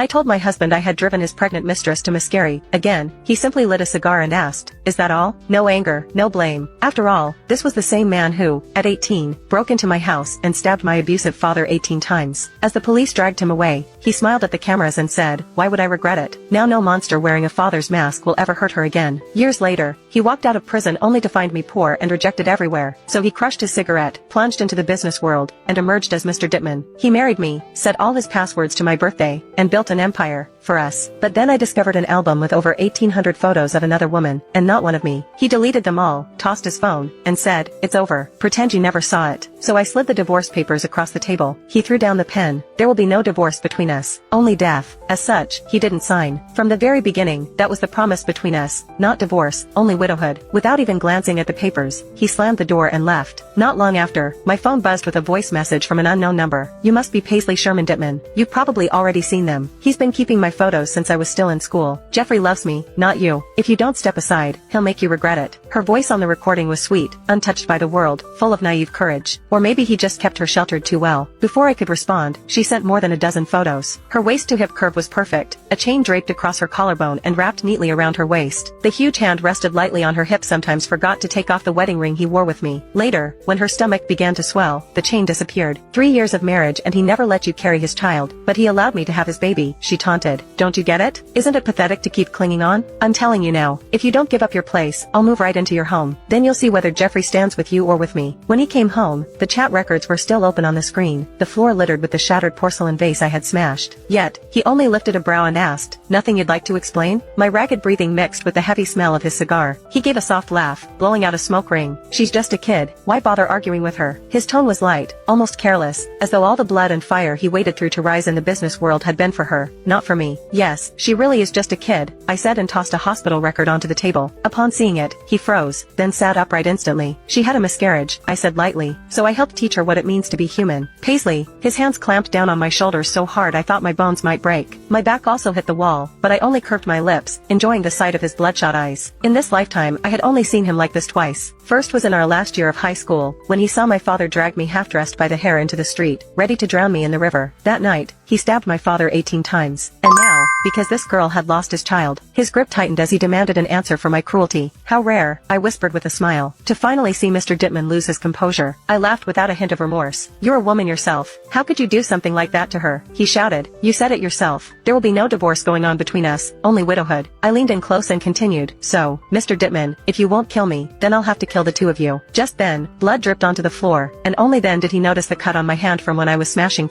I told my husband I had driven his pregnant mistress to Mascari. Again, he simply lit a cigar and asked, "Is that all?" No anger, no blame. After all, this was the same man who, at 18, broke into my house and stabbed my abusive father 18 times. As the police dragged him away, he smiled at the cameras and said, "Why would I regret it? Now no monster wearing a father's mask will ever hurt her again." Years later, he walked out of prison only to find me poor and rejected everywhere. So he crushed his cigarette, plunged into the business world, and emerged as Mr. Dittman. He married me, set all his passwords to my birthday, and built an empire for us. But then I discovered an album with over 1,800 photos of another woman, and not one of me. He deleted them all, tossed his phone, and said, "It's over. Pretend you never saw it." So I slid the divorce papers across the table. He threw down the pen. There will be no divorce between us, only death. As such, he didn't sign. From the very beginning, that was the promise between us, not divorce, only widowhood. Without even glancing at the papers, he slammed the door and left. Not long after, my phone buzzed with a voice message from an unknown number. "You must be Paisley Sherman Dittman. You've probably already seen them. He's been keeping my photos since I was still in school. Jeffrey loves me, not you. If you don't step aside, he'll make you regret it." Her voice on the recording was sweet, untouched by the world, full of naive courage. Or maybe he just kept her sheltered too well. Before I could respond, she sent more than a dozen photos. Her waist-to-hip curve was perfect, a chain draped across her collarbone and wrapped neatly around her waist. The huge hand rested lightly on her hip, sometimes forgot to take off the wedding ring he wore with me. Later, when her stomach began to swell, the chain disappeared. 3 years of marriage and he never let you carry his child, but he allowed me to have his baby, she taunted. Don't you get it? Isn't it pathetic to keep clinging on? I'm telling you now, if you don't give up your place, I'll move right into your home. Then you'll see whether Jeffrey stands with you or with me. When he came home, the chat records were still open on the screen, the floor littered with the shattered porcelain vase I had smashed. Yet, he only lifted a brow and asked, "Nothing you'd like to explain?" My ragged breathing mixed with the heavy smell of his cigar. He gave a soft laugh, blowing out a smoke ring. "She's just a kid, why bother arguing with her?" His tone was light, almost careless, as though all the blood and fire he waded through to rise in the business world had been for her, not for me. "Yes, she really is just a kid," I said and tossed a hospital record onto the table. Upon seeing it, he froze, then sat upright instantly. "She had a miscarriage," I said lightly, "so I helped teach her what it means to be human." Paisley, his hands clamped down on my shoulders so hard I thought my bones might break. My back also hit the wall, but I only curved my lips, enjoying the sight of his bloodshot eyes. In this lifetime I had only seen him like this twice. First was in our last year of high school, when he saw my father drag me half-dressed by the hair into the street, ready to drown me in the river. That night, he stabbed my father 18 times. And now, because this girl had lost his child, his grip tightened as he demanded an answer for my cruelty. "How rare," I whispered with a smile, "to finally see Mr. Dittman lose his composure." I laughed without a hint of remorse. "You're a woman yourself. How could you do something like that to her?" he shouted. "You said it yourself. There will be no divorce going on between us, only widowhood." I leaned in close and continued, "So, Mr. Dittman, if you won't kill me, then I'll have to kill the two of you." Just then, blood dripped onto the floor, and only then did he notice the cut on my hand from when I was smashing